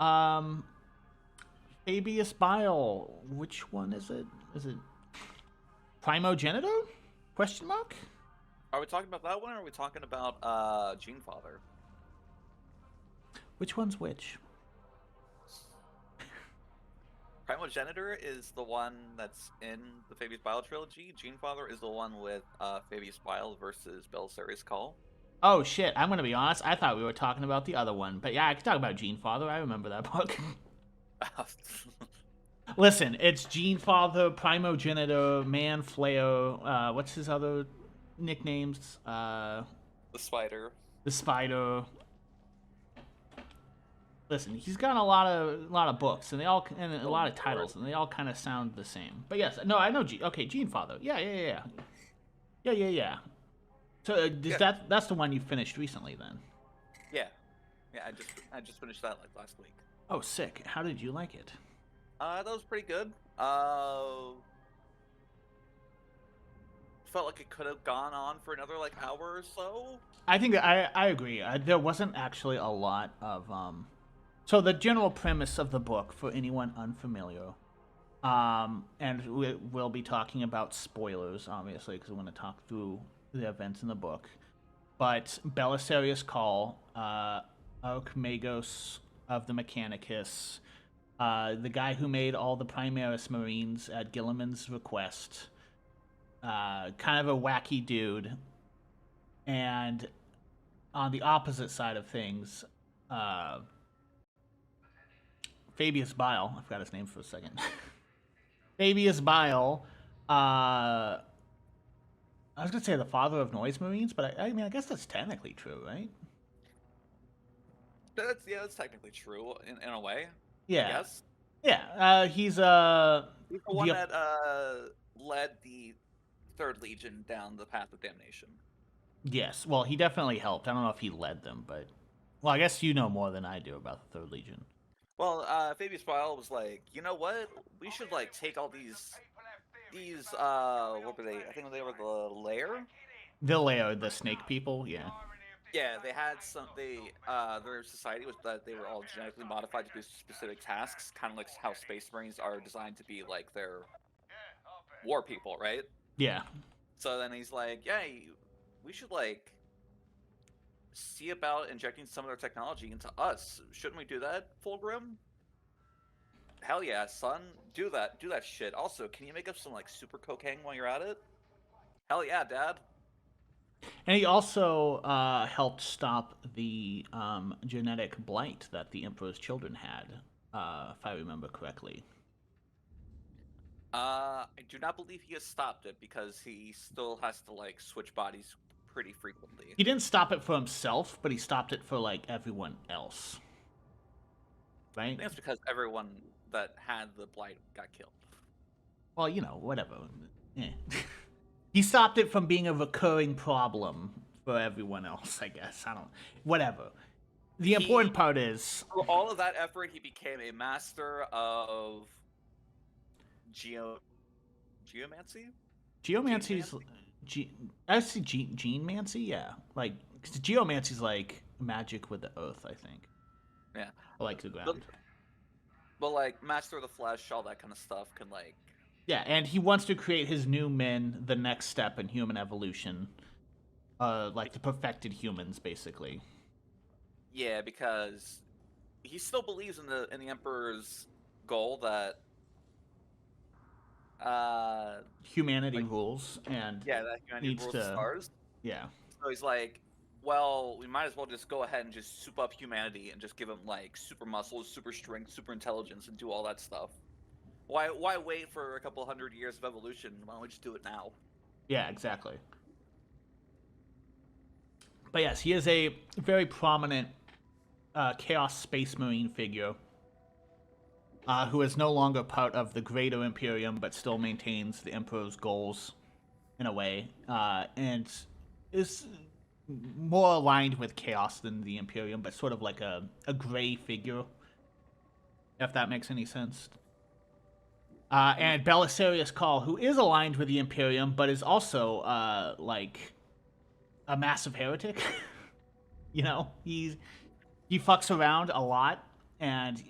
Um, Fabius Bile. Which one is it? Is it Primogenitor? Question mark? Are we talking about that one, or are we talking about Genefather? Which one's which? Primogenitor is the one that's in the Fabius Bile trilogy. Genefather is the one with Fabius Bile versus Belisarius Call. Oh shit! I'm gonna be honest. I thought we were talking about the other one, but yeah, I could talk about Genefather. I remember that book. Listen, it's Genefather, Primogenitor, Manflayer. What's his other nicknames? The Spider. The Spider. Listen, he's got a lot of books, and they all and a lot of titles, and they all kind of sound the same. But yes, no, I know. Okay, Genefather. Yeah. So that's the one you finished recently, then? Yeah, yeah. I just finished that like last week. Oh, sick! How did you like it? That was pretty good. Felt like it could have gone on for another like hour or so. I think that I agree. There wasn't actually a lot of So the general premise of the book, for anyone unfamiliar, and we'll be talking about spoilers, obviously, because we're going to talk through the events in the book. But Belisarius Call, Archmagos of the Mechanicus, the guy who made all the Primaris Marines at Gilliman's request, kind of a wacky dude, and on the opposite side of things, Fabius Bile. I forgot his name for a second. Fabius Bile. I was gonna say the father of noise marines, but I mean, I guess that's technically true, right? That's technically true in a way. Yeah. Yes. Yeah. He's the one that led the Third Legion down the path of damnation. Yes. Well, he definitely helped. I don't know if he led them, but well, I guess you know more than I do about the Third Legion. Well, Fabius Bile was like, you know what? We should like take all these what were they? I think they were the Lair. The Lair, the snake people, yeah. Yeah, they had their society was that they were all genetically modified to do specific tasks, kind of like how Space Marines are designed to be like their war people, right? Yeah. So then he's like, yeah, we should like see about injecting some of their technology into us. Shouldn't we do that, Fulgrim? Hell yeah, son. Do that shit. Also, can you make up some like super cocaine while you're at it? Hell yeah, dad. And he also helped stop the genetic blight that the Emperor's children had, if I remember correctly. I do not believe he has stopped it because he still has to like switch bodies pretty frequently. He didn't stop it for himself, but he stopped it for like everyone else. Right? I think it's because everyone that had the blight got killed. Well, you know, whatever. Yeah. He stopped it from being a recurring problem for everyone else, I guess. I don't... Whatever. The important part is... For all of that effort, he became a master of... Geomancy? Geomancy's... I see Genemancy? Yeah. Like, Geomancy's like magic with the earth, I think. Yeah. Or like the ground. But like, Master of the Flesh, all that kind of stuff can like... Yeah, and he wants to create his new men, the next step in human evolution. Like the perfected humans, basically. Yeah, because he still believes in the Emperor's goal that humanity rules, and yeah, that humanity rules the stars. Yeah. So he's like, well, we might as well just go ahead and just soup up humanity and just give them like super muscles, super strength, super intelligence, and do all that stuff. Why wait for a couple hundred years of evolution? Why don't we just do it now? Yeah, exactly. But yes, he is a very prominent Chaos Space Marine figure who is no longer part of the greater Imperium, but still maintains the Emperor's goals in a way, and is more aligned with Chaos than the Imperium, but sort of like a gray figure, if that makes any sense. And Belisarius Call, who is aligned with the Imperium, but is also, like, a massive heretic. You know, he fucks around a lot, and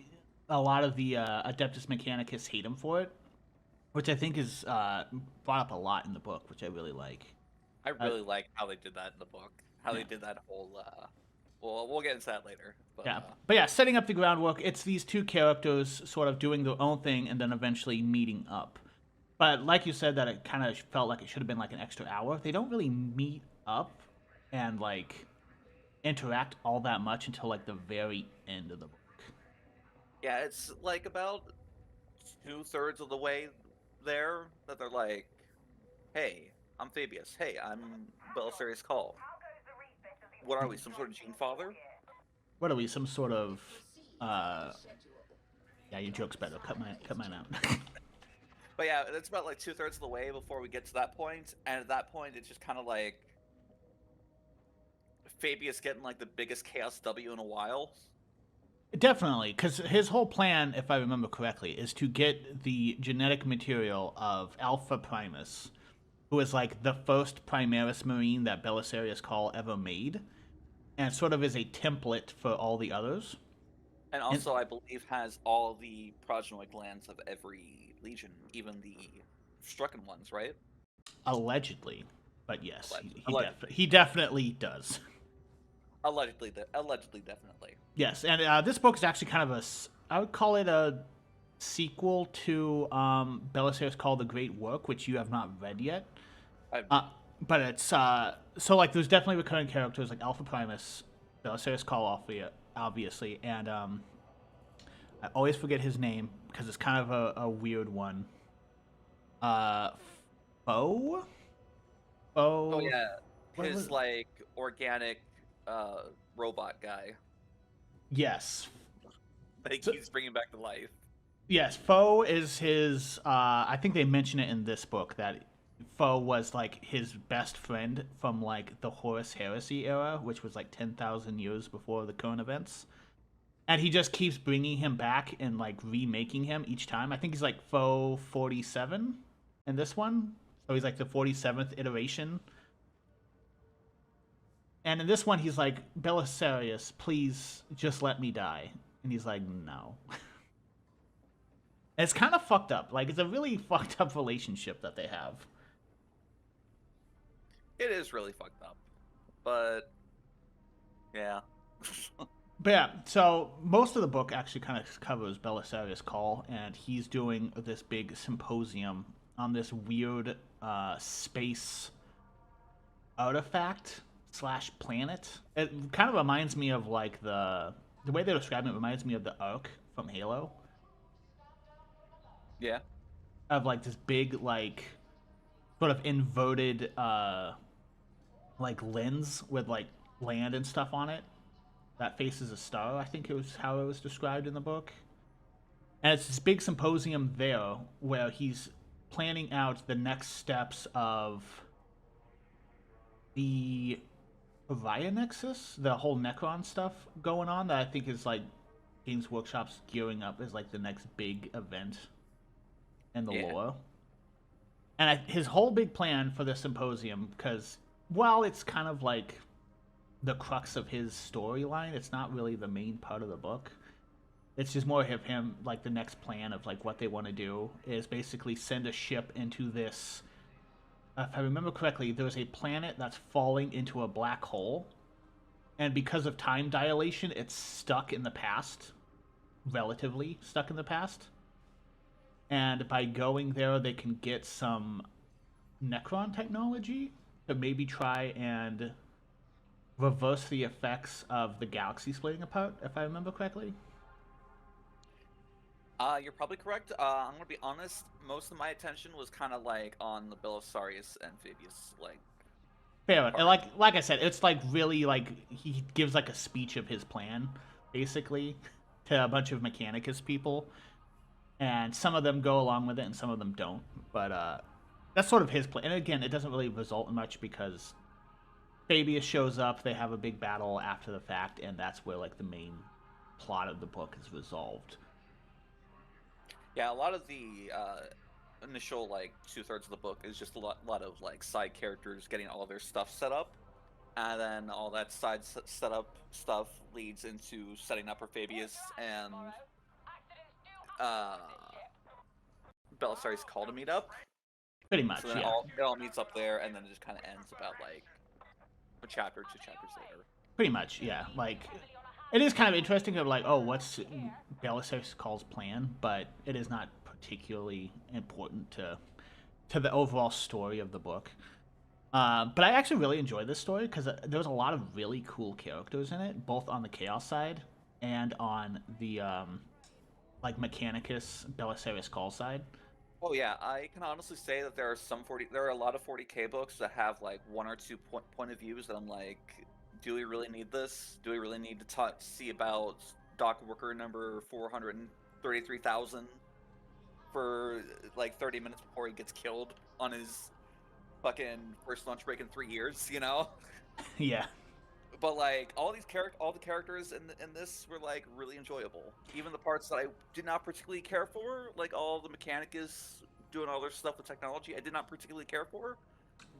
a lot of the Adeptus Mechanicus hate him for it, which I think is brought up a lot in the book, which I really like. I Uh, really like how they did that in the book. How yeah. they did that whole. Well, we'll get into that later. But Yeah, but yeah, setting up the groundwork. It's these two characters sort of doing their own thing and then eventually meeting up. But like you said, that it kind of felt like it should have been like an extra hour. They don't really meet up and like interact all that much until like the very end of the book. yeah, it's like about 2/3 of the way there that they're like, "Hey, I'm Fabius. Hey, I'm Belisarius Call. What are we? Some sort of Genefather?" What are we? Some sort of uh yeah, your joke's better. Cut mine out. But yeah, it's about like 2/3 of the way before we get to that point, and at that point, it's just kind of like Fabius getting like the biggest Chaos W in a while. Definitely, because his whole plan, if I remember correctly, is to get the genetic material of Alpha Primus, who is like the first Primaris Marine that Belisarius Call ever made, and sort of is a template for all the others. And And also, I believe, has all the progenoid glands of every legion, even the Strucken ones, right? allegedly, but yes, Allegedly. he definitely does. Allegedly, definitely. Yes, and this book is actually kind of I would call it a sequel to Belisarius Call the Great Work, which you have not read yet. I, But it's so like there's definitely recurring characters like Alpha Primus, Belisarius Call obviously, and I always forget his name because it's kind of a weird one. Uh, Foe, oh Foe. yeah, What was? his like organic robot guy Yes, that he so, keeps bringing back to life. yes. Foe is his. I think they mention it in this book that Foe was like his best friend from like the Horus Heresy era, which was like 10,000 years before the current events. And he just keeps bringing him back and like remaking him each time. I think he's like Foe 47 in this one, so he's like the 47th iteration. And in this one, he's like, Belisarius, please just let me die. And he's like, no. And it's kind of fucked up. Like, it's a really fucked up relationship that they have. It is really fucked up, but yeah. But yeah, so most of the book actually kind of covers Belisarius' call, and he's doing this big symposium on this weird space artifact slash planet. It kind of reminds me of like the way they describe it reminds me of the Ark from Halo, Yeah. of like this big like sort of inverted like lens with like land and stuff on it that faces a star. I think it was how it was described in the book. And it's this big symposium there where he's planning out the next steps of the Orion Nexus, the whole Necron stuff going on that I think is like Games Workshop's gearing up as like the next big event in the Yeah. lore. And his whole big plan for this symposium, because while it's kind of like the crux of his storyline, it's not really the main part of the book. It's just more of him, like the next plan of like what they want to do is basically send a ship into this. If I remember correctly, there's a planet that's falling into a black hole, and because of time dilation, it's stuck in the past, relatively stuck in the past. And by going there, they can get some Necron technology to maybe try and reverse the effects of the galaxy splitting apart, if I remember correctly. You're probably correct. I'm gonna be honest. Most of my attention was kind of like on the Belisarius and Fabius, like. Fair enough. And Part. like I said, it's like really like he gives like a speech of his plan, basically, to a bunch of Mechanicus people, and some of them go along with it, and some of them don't. But that's sort of his plan. And again, it doesn't really result in much because Fabius shows up. They have a big battle after the fact, and that's where like the main plot of the book is resolved. Yeah, a lot of the initial like 2/3 of the book is just a lot of like side characters getting all their stuff set up, and then all that setup stuff leads into setting up for Fabius and uh, Belisarius call to meet up. Pretty much, So then yeah. it all meets up there, and then it just kind of ends about like a chapter, 2 chapters later. Pretty much, yeah. Like, it is kind of interesting of like, oh, what's Belisarius Call's plan, but it is not particularly important to the overall story of the book. But I actually really enjoyed this story because there was a lot of really cool characters in it, both on the Chaos side and on the like Mechanicus Belisarius Call side. Oh yeah, I can honestly say that there are a lot of 40K books that have like one or two point of views that I'm like, do we really need this? Do we really need to see about dock worker number 433,000 for like 30 minutes before he gets killed on his fucking first lunch break in 3 years, you know? Yeah. But like all the characters in this were like really enjoyable. Even the parts that I did not particularly care for, like all the Mechanicus doing all their stuff with technology, I did not particularly care for.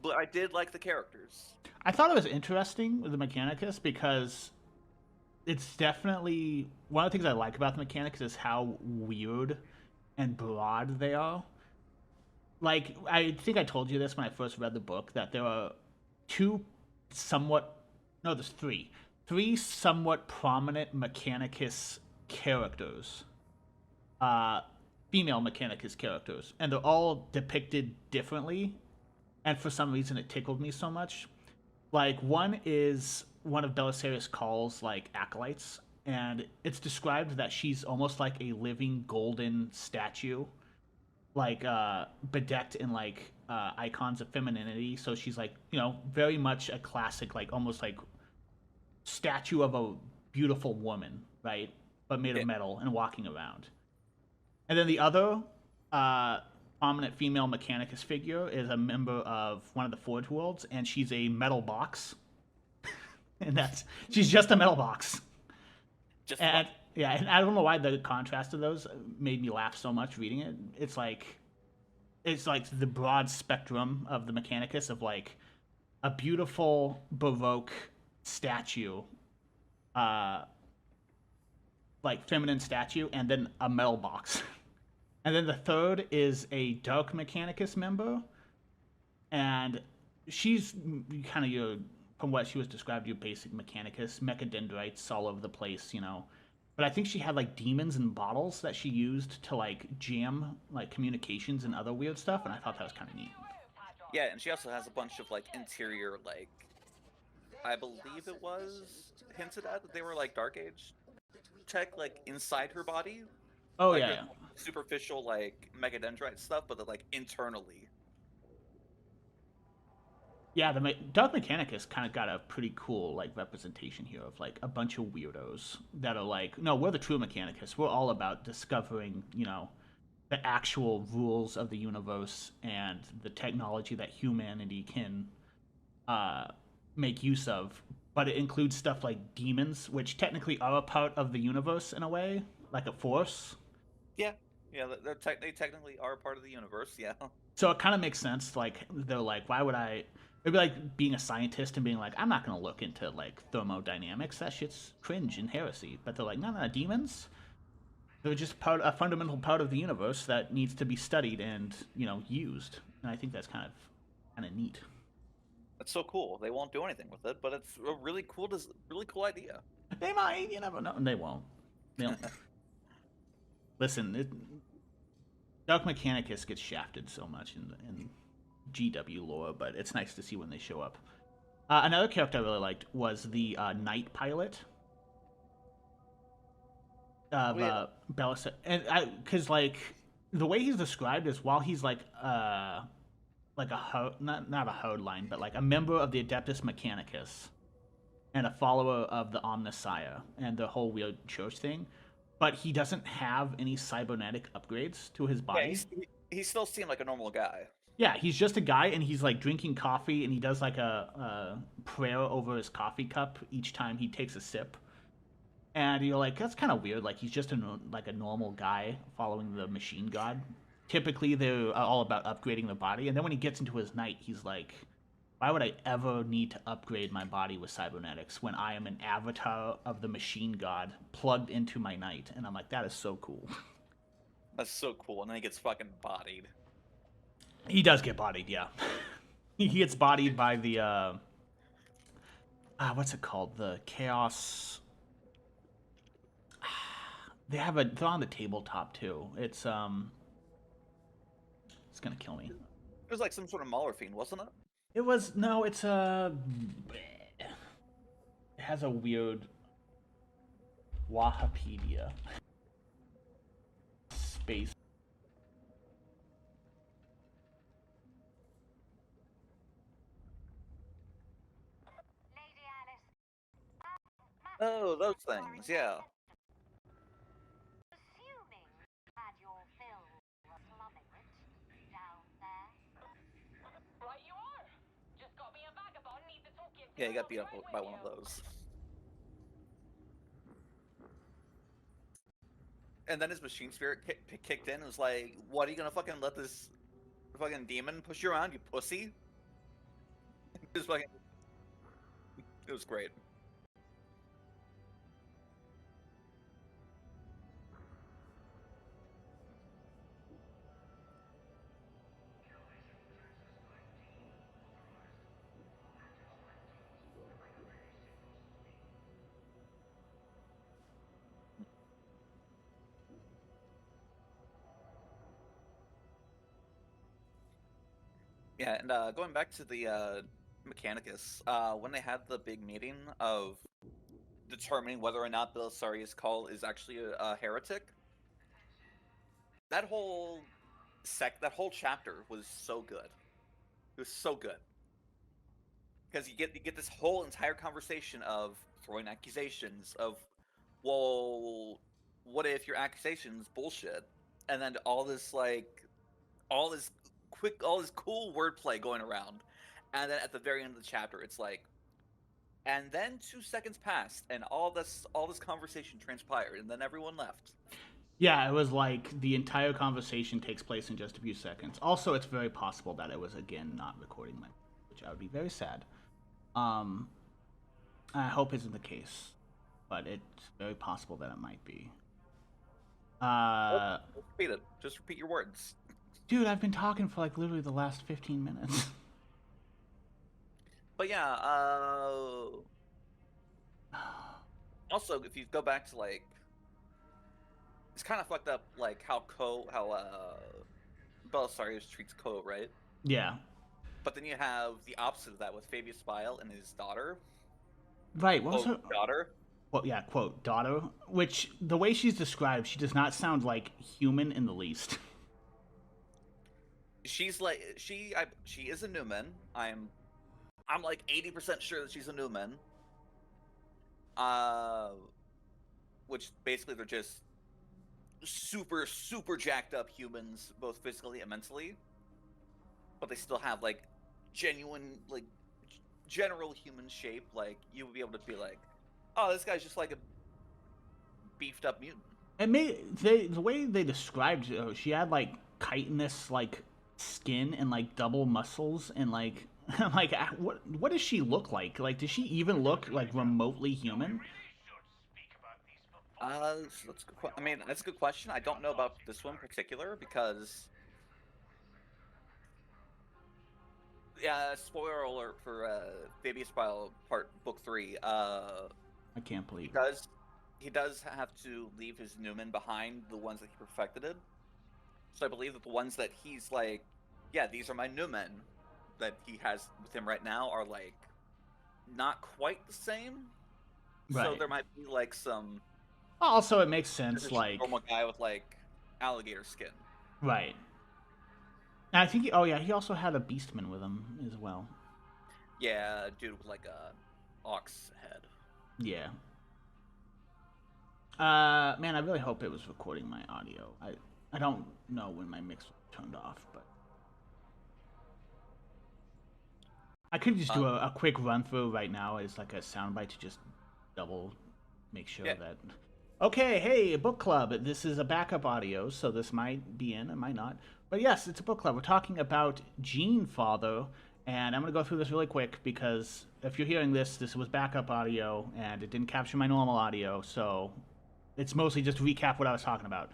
But I did like the characters. I thought it was interesting with the Mechanicus because it's definitely one of the things I like about the Mechanicus is how weird and broad they are. Like, I think I told you this when I first read the book that there are two somewhat, no, there's three somewhat prominent Mechanicus characters, female Mechanicus characters, and they're all depicted differently, and for some reason it tickled me so much. Like, one is one of Belisarius Call's like acolytes, and it's described that she's almost like a living golden statue, like bedecked in like icons of femininity. So she's like, very much a classic, like almost like statue of a beautiful woman, right? But made of metal and walking around. And then the other prominent female Mechanicus figure is a member of one of the Forge Worlds, and she's a metal box. And she's just a metal box. And yeah, and I don't know why the contrast of those made me laugh so much reading it. It's like the broad spectrum of the Mechanicus of like a beautiful Baroque statue, like feminine statue, and then a metal box. And then the third is a Dark Mechanicus member, and she's kind of from what she was described, your basic Mechanicus, mechadendrites all over the place, But I think she had like demons in bottles that she used to like jam like communications and other weird stuff, and I thought that was kind of neat. Yeah, and she also has a bunch of like interior, like I believe it was hinted at that they were like Dark Age tech, like inside her body. Oh like, yeah. Superficial like mechadendrite stuff, but like internally. Yeah, the Dark Mechanicus kind of got a pretty cool like representation here of like a bunch of weirdos that are like, no, we're the true Mechanicus. We're all about discovering, the actual rules of the universe and the technology that humanity can make use of. But it includes stuff like demons, which technically are a part of the universe in a way, like a force. Yeah, they technically are part of the universe. Yeah. So it kind of makes sense. Like they're like, why would I? It'd be like being a scientist and being like, I'm not going to look into like thermodynamics. That shit's cringe and heresy. But they're like, no, demons. They're just a fundamental part of the universe that needs to be studied and used. And I think that's kind of neat. That's so cool. They won't do anything with it, but it's a really cool idea. They might. You never know. They won't. They don't. Listen, Dark Mechanicus gets shafted so much in GW lore, but it's nice to see when they show up. Another character I really liked was the Night Pilot of Belisarius, and because like the way he's described is while he's like a not a hardline, but like a member of the Adeptus Mechanicus and a follower of the Omnissiah and the whole weird church thing, but he doesn't have any cybernetic upgrades to his body. Yeah, he still seemed like a normal guy. Yeah, he's just a guy, and he's like drinking coffee, and he does like a prayer over his coffee cup each time he takes a sip. And you're like, that's kind of weird. Like he's just a normal guy following the machine god. Typically, they're all about upgrading the body, and then when he gets into his night, he's like Why would I ever need to upgrade my body with cybernetics when I am an avatar of the machine god plugged into my knight? And I'm like, that is so cool. That's so cool. And then he gets fucking bodied. He does get bodied, yeah. He gets bodied by the what's it called? The chaos. They're on the tabletop too. It's gonna kill me. It was like some sort of Mauler fiend, wasn't it? It was no. It's It has a weird Wahapedia space. Oh, those things, yeah. Yeah, he got beat up by one of those. And then his machine spirit kicked in and was like, what, are you gonna fucking let this fucking demon push you around, you pussy? It was great. Yeah, and going back to the Mechanicus, when they had the big meeting of determining whether or not Belisarius Call is actually a heretic, that whole chapter was so good. It was so good. Because you get this whole entire conversation of throwing accusations of, well, what if your accusation's bullshit? And then all this cool wordplay going around. And then at the very end of the chapter, it's like, and then 2 seconds passed, and all this conversation transpired, and then everyone left. Yeah, it was like the entire conversation takes place in just a few seconds. Also, it's very possible that it was again not recording my, which I would be very sad. I hope isn't the case, but it's very possible that it might be. Repeat it. Just repeat your words. Dude, I've been talking for like literally the last 15 minutes. But yeah, also, if you go back to like, it's kind of fucked up, like how Belisarius treats Ko, right? Yeah. But then you have the opposite of that with Fabius Bile and his daughter. Right. What was her daughter? Well, yeah, quote daughter. Which the way she's described, she does not sound like human in the least. She's like she is a Newman. I'm like 80% sure that she's a Newman. Which basically they're just super jacked up humans, both physically and mentally. But they still have like genuine, like general human shape. Like you would be able to be like, oh, this guy's just like a beefed up mutant. And the way they described her, she had like chitinous like skin and like double muscles and like like what does she look like? Like, does she even look like remotely human? That's I mean, that's a good question. I don't know about this one in particular because, yeah, spoiler alert for Fabius Bile book 3. I can't believe he does have to leave his Newman behind, the ones that he perfected. So I believe that the ones that he's like, yeah, these are my Newmen that he has with him right now are like not quite the same. Right. So there might be like some. Also, it makes sense. Like normal guy with like alligator skin. Right. And I think. He also had a Beastman with him as well. Yeah, dude with like a ox head. Yeah. Man, I really hope it was recording my audio. I don't know when my mix was turned off, but I could just do a quick run through right now as like a soundbite to just double make sure that. Okay, hey, book club. This is a backup audio, so this might be in, it might not. But yes, it's a book club. We're talking about Genefather And I'm going to go through this really quick because if you're hearing this, this was backup audio and it didn't capture my normal audio, so it's mostly just to recap what I was talking about.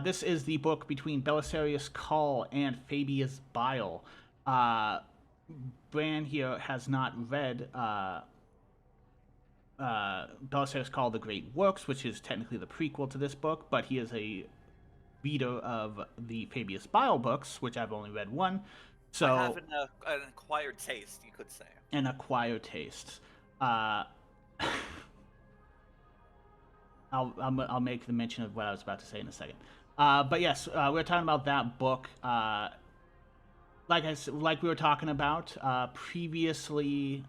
This is the book between Belisarius Cawl and Fabius Bile. Bran here has not read Belisarius Cawl The Great Works, which is technically the prequel to this book, but he is a reader of the Fabius Bile books, which I've only read one. So I have an acquired taste, you could say. An acquired taste. I'll make the mention of what I was about to say in a second. But yes, we're talking about that book. Like we were talking about previously,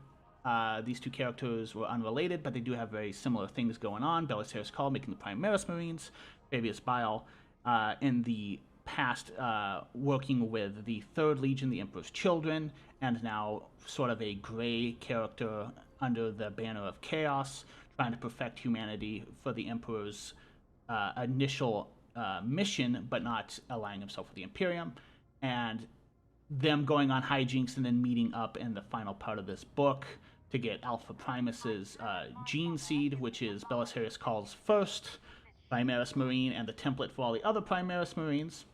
these two characters were unrelated, but they do have very similar things going on. Belisarius Cawl making the Primaris Marines, Fabius Bile in the past working with the Third Legion, the Emperor's Children, and now sort of a gray character under the banner of Chaos, trying to perfect humanity for the Emperor's initial mission, but not aligning himself with the Imperium, and them going on hijinks and then meeting up in the final part of this book to get Alpha Primus's gene seed, which is Belisarius Cawl's first Primaris Marine and the template for all the other Primaris Marines.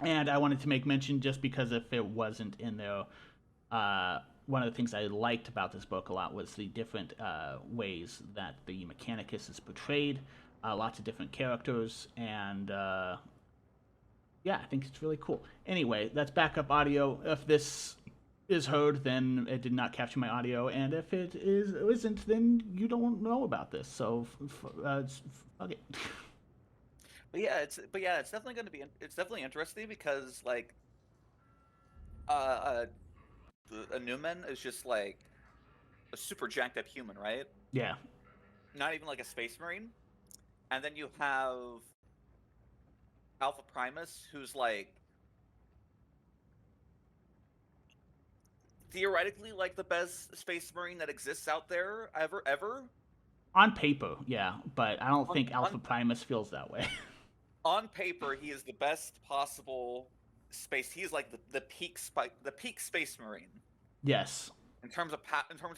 And I wanted to make mention, just because if it wasn't in there, one of the things I liked about this book a lot was the different ways that the Mechanicus is portrayed, lots of different characters, and yeah, I think it's really cool. Anyway, that's backup audio. If this is heard, then it did not capture my audio, and if it isn't, then you don't know about this. So, fuck it. But yeah, it's definitely going to be. It's definitely interesting because like, a Newman is just like a super jacked up human, right? Yeah. Not even like a space marine. And then you have Alpha Primus, who's like theoretically like the best space marine that exists out there ever. On paper, yeah, but I don't think Alpha Primus feels that way. On paper, he is the best possible space. He is like the peak space marine. Yes. In terms of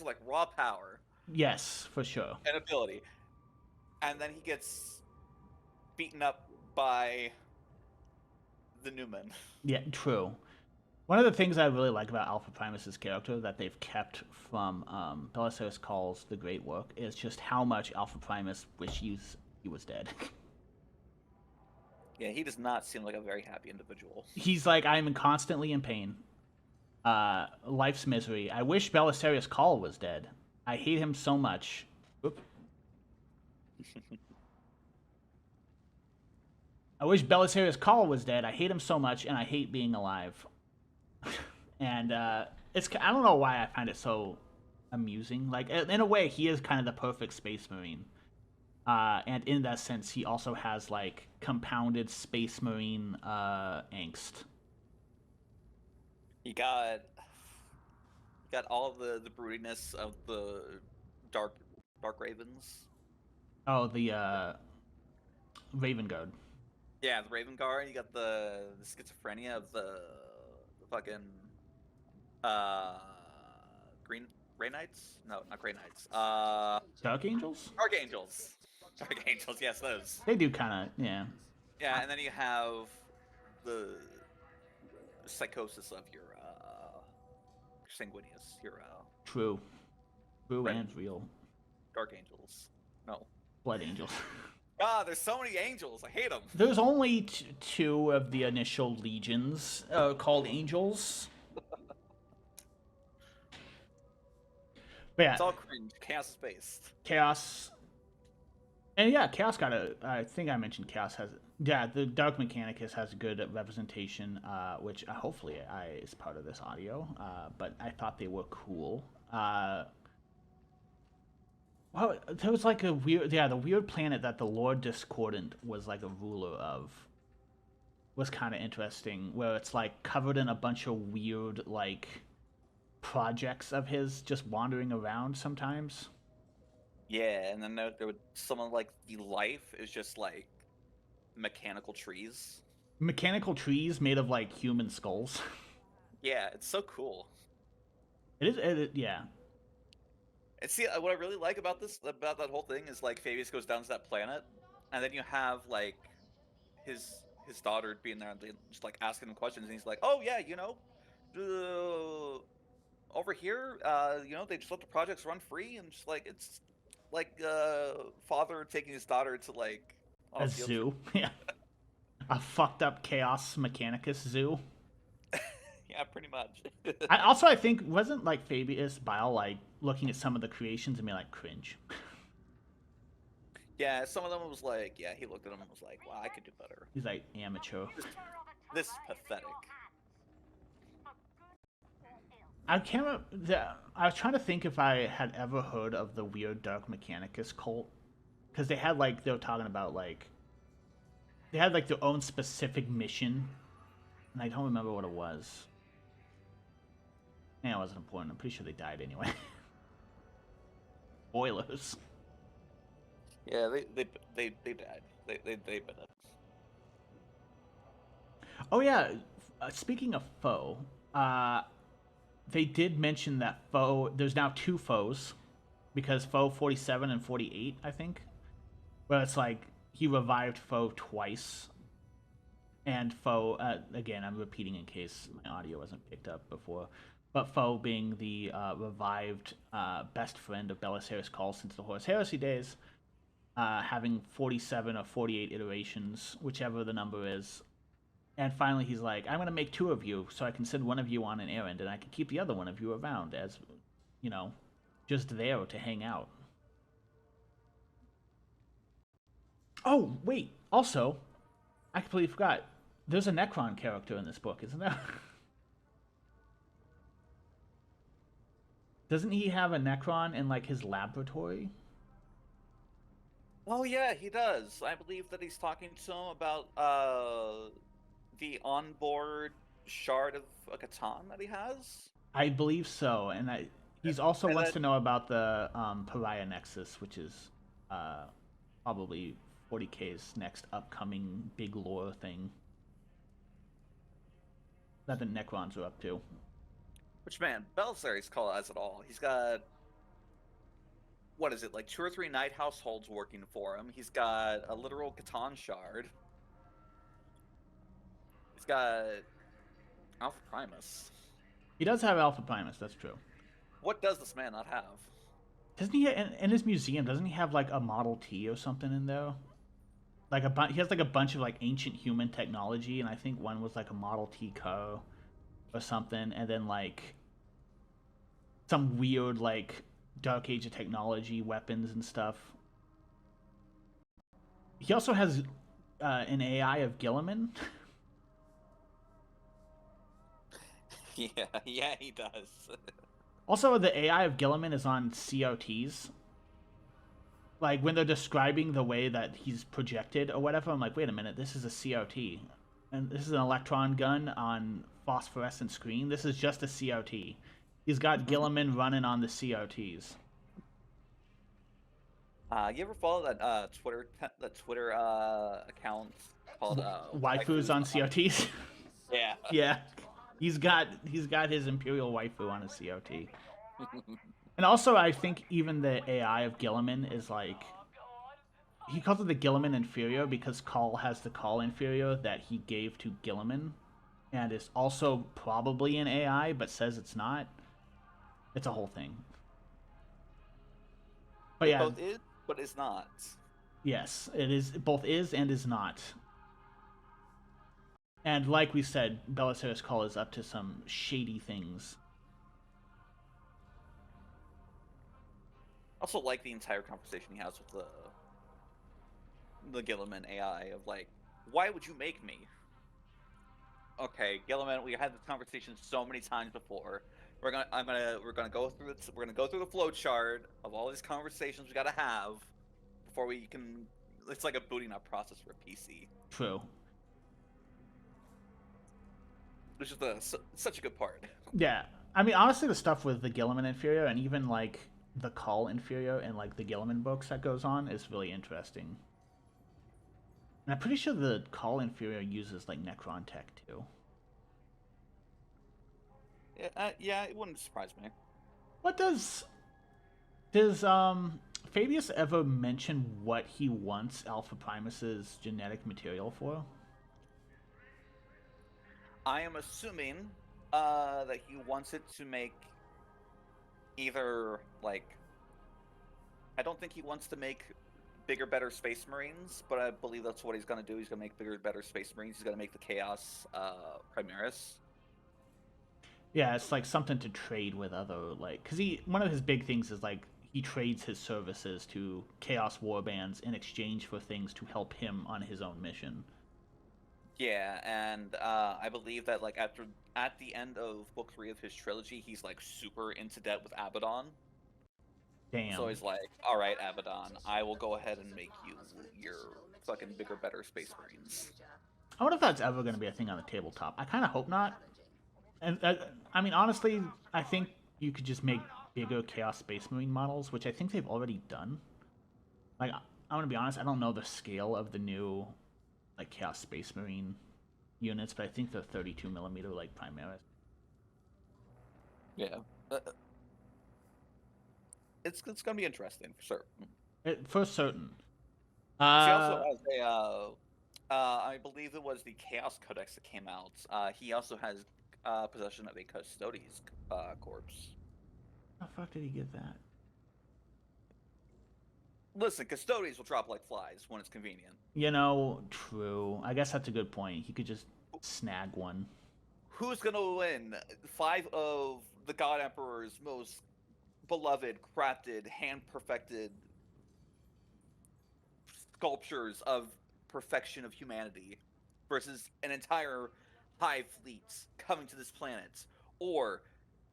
like raw power. Yes, for sure. And ability. And then he gets beaten up by the Newman. Yeah, true. One of the things I really like about Alpha Primus's character that they've kept from Belisarius Cawl's The Great Work is just how much Alpha Primus wishes he was dead. Yeah, he does not seem like a very happy individual. He's like, I'm constantly in pain. Life's misery. I wish Belisarius Cawl was dead. I hate him so much. Oop. I wish Belisarius Cawl was dead. I hate him so much, and I hate being alive. And I don't know why I find it so amusing. Like, in a way, he is kind of the perfect space marine. And in that sense, he also has like compounded space marine angst. He got all of the broodiness of the dark ravens. Oh, the Raven Guard. Yeah, the Raven Guard. You got the schizophrenia of the fucking Grey Knights? No, not Grey Knights. Dark Angels? Archangels. Archangels, yes, those. They do kind of, yeah. Yeah, and then you have the psychosis of your Sanguinius, your True Right. and real. Dark Angels. No. Blood Angels. Ah, there's so many angels. I hate them. There's only two of the initial legions called Angels. But yeah, It's all cringe. Chaos based. Chaos. And yeah, Chaos got I think I mentioned Chaos has... Yeah, the Dark Mechanicus has good representation, which hopefully is part of this audio. But I thought they were cool. Well, there was like a weird... Yeah, the weird planet that the Lord Discordant was like a ruler of was kind of interesting, where it's like covered in a bunch of weird like projects of his just wandering around sometimes. Yeah, and then there would someone like the life is just like mechanical trees. Mechanical trees made of like human skulls. Yeah, it's so cool. Yeah. And see, what I really like about that whole thing is like Fabius goes down to that planet, and then you have like his daughter being there and just like asking him questions, and he's like, "Oh yeah, over here, they just let the projects run free, and just like it's like father taking his daughter to like on a A field trip." zoo. Yeah. A fucked up Chaos Mechanicus zoo. Yeah, pretty much. I think wasn't like Fabius Bile like looking at some of the creations and being like cringe. Yeah, some of them was like, yeah, he looked at them and was like, "Wow, I could do better. He's like amateur. This is pathetic." I can't remember. I was trying to think if I had ever heard of the weird Dark Mechanicus cult, because they were talking about like they had like their own specific mission, and I don't remember what it was. Yeah, it wasn't important. I'm pretty sure they died anyway. Spoilers. Yeah, they died. They been it. Oh yeah, speaking of foe, they did mention that foe. There's now two foes, because foe 47 and 48, I think, where it's like he revived foe twice, and foe again. I'm repeating in case my audio wasn't picked up before, but foe being the revived best friend of Belisarius Cawl since the Horus Heresy days, having 47 or 48 iterations, whichever the number is. And finally, he's like, I'm going to make two of you so I can send one of you on an errand and I can keep the other one of you around as, you know, just there to hang out. Oh, wait. Also, I completely forgot. There's a Necron character in this book, isn't there? Doesn't he have a Necron in, like, his laboratory? Oh yeah, he does. I believe that he's talking to him about the onboard shard of a Catan that he has. I believe so. And he's also And wants then to know about the Pariah Nexus, which is probably 40K's next upcoming big lore thing that the Necrons are up to. which man, Belisarius Cawl has it all. He's got what is it, like 2 or 3 night households working for him. He's got a literal Catan shard. He's got Alpha Primus. He does have Alpha Primus, that's true. What does this man not have? Doesn't he, in his museum, doesn't he have like a Model T or something in there? Like he has like a bunch of like ancient human technology, and I think one was like a Model T car or something, and then like some weird like Dark Age of technology weapons and stuff. He also has an AI of Gilliman. Yeah, he does. Also, the AI of Gilliman is on COTs. Like when they're describing the way that he's projected or whatever, I'm like, wait a minute, this is a COT, and this is an electron gun on phosphorescent screen. This is just a COT. He's got Gilliman running on the COTs. You ever follow that Twitter account called Waifus on COTs. Yeah. Yeah, he's got his Imperial waifu on a COT. And also, I think even the AI of Gilliman is like, he calls it the Gilliman Inferior because Cawl has the Cawl Inferior that he gave to Gilliman, and is also probably an AI, but says it's not. It's a whole thing. But yeah, Both is, but is not. yes, it is. Both is and is not. And like we said, Belisarius Cawl is up to some shady things. Also, like the entire conversation he has with the Gilliman AI of like, why would you make me? Okay, Gilliman, we had this conversation so many times before. We're gonna go through it. We're gonna go through the flow chart of all these conversations we gotta have before we can. It's like a booting up process for a PC. True. Which is such a good part. Yeah. I mean, honestly, the stuff with the Gilliman Inferior and even like the Cawl Inferior and like the Gilliman books that goes on is really interesting. And I'm pretty sure the Cawl Inferior uses like Necron tech too. Yeah, it wouldn't surprise me. What does Fabius ever mention what he wants Alpha Primus's genetic material for? I am assuming that he wants it to make either like I don't think he wants to make bigger, better Space Marines, but I believe that's what he's gonna do. He's gonna make bigger, better Space Marines. He's gonna make the Chaos Primaris. Yeah, it's like something to trade with other, like, because one of his big things is like he trades his services to Chaos Warbands in exchange for things to help him on his own mission. Yeah, and I believe that like at the end of book 3 of his trilogy, he's like super into debt with Abaddon. Damn. So he's like, all right, Abaddon, I will go ahead and make you your fucking bigger, better Space Marines. I wonder if that's ever going to be a thing on the tabletop. I kind of hope not. And I mean, honestly, I think you could just make bigger Chaos Space Marine models, which I think they've already done. Like, I'm gonna be honest, I don't know the scale of the new, like, Chaos Space Marine units, but I think they're 32 millimeter, like, Primaris. Yeah, it's gonna be interesting for sure. For certain. She also has I believe it was the Chaos Codex that came out. He also has possession of a Custodes corpse. How the fuck did he get that? Listen, Custodes will drop like flies when it's convenient. You know, true. I guess that's a good point. He could just snag one. Who's gonna win? 5 of the God Emperor's most beloved, crafted, hand-perfected sculptures of perfection of humanity versus an entire hive fleet coming to this planet, or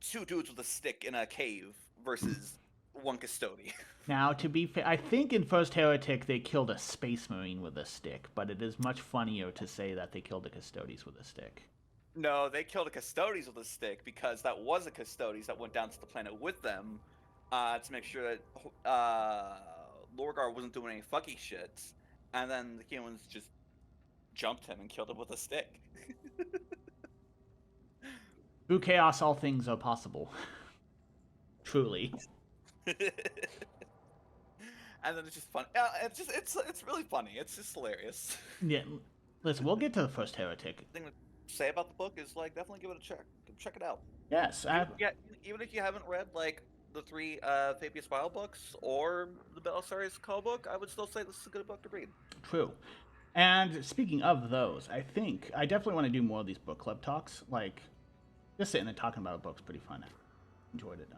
2 dudes with a stick in a cave versus 1 custodian. Now, to be fair, I think in First Heretic they killed a Space Marine with a stick, but it is much funnier to say that they killed a Custodes with a stick. No, they killed a Custodes with a stick because that was a Custodes that went down to the planet with them to make sure that Lorgar wasn't doing any fucky shit, and then the humans just jumped him and killed him with a stick. Through chaos, all things are possible. Truly. And then it's just fun. It's really funny. It's just hilarious. Yeah, listen, we'll get to the First Heretic. The thing to say about the book is like definitely give it a check. Check it out. Yes, Yeah, even if you haven't read like the 3 Fabius File books or the Belisarius Call book, I would still say this is a good book to read. True. And speaking of those, I think I definitely want to do more of these book club talks. Like, just sitting and talking about a book's pretty fun. Enjoyed it.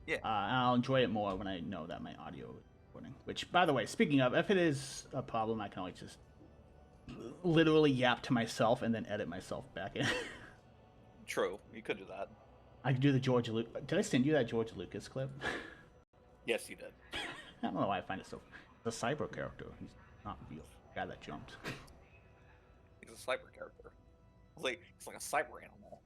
Yeah. And I'll enjoy it more when I know that my audio is recording. Which, by the way, speaking of, if it is a problem, I can always just literally yap to myself and then edit myself back in. True. You could do that. I could do the George Lucas. Did I send you that George Lucas clip? Yes, you did. I don't know why I find it so. The cyber character. He's not real. The guy that jumped. He's a cyber character. He's like a cyber animal.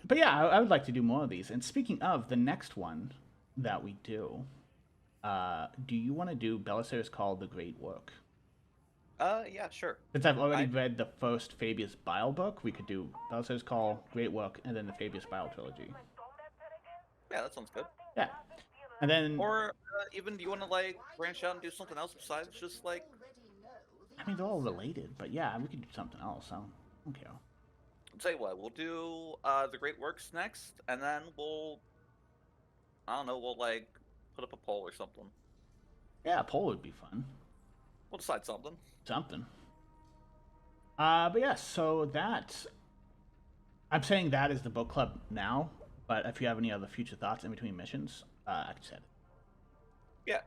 But yeah, I would like to do more of these. And speaking of the next one that we do you want to do Belisarius Call the Great Work? Yeah, sure. Since I've already read the first Fabius Bile book, we could do Belisarius Call, Great Work, and then the Fabius Bile trilogy. Yeah, that sounds good. Yeah. And then... Or even, do you want to, like, branch out and do something else besides just, like... I mean, they're all related, but yeah, we could do something else. I don't care. I'll tell you what, we'll do the Great Works next, and then we'll... I don't know, we'll, like, put up a poll or something. Yeah, a poll would be fun. We'll decide something. Something. But yeah, so that... I'm saying that is the book club now, but if you have any other future thoughts in between missions, I can set it. Yeah,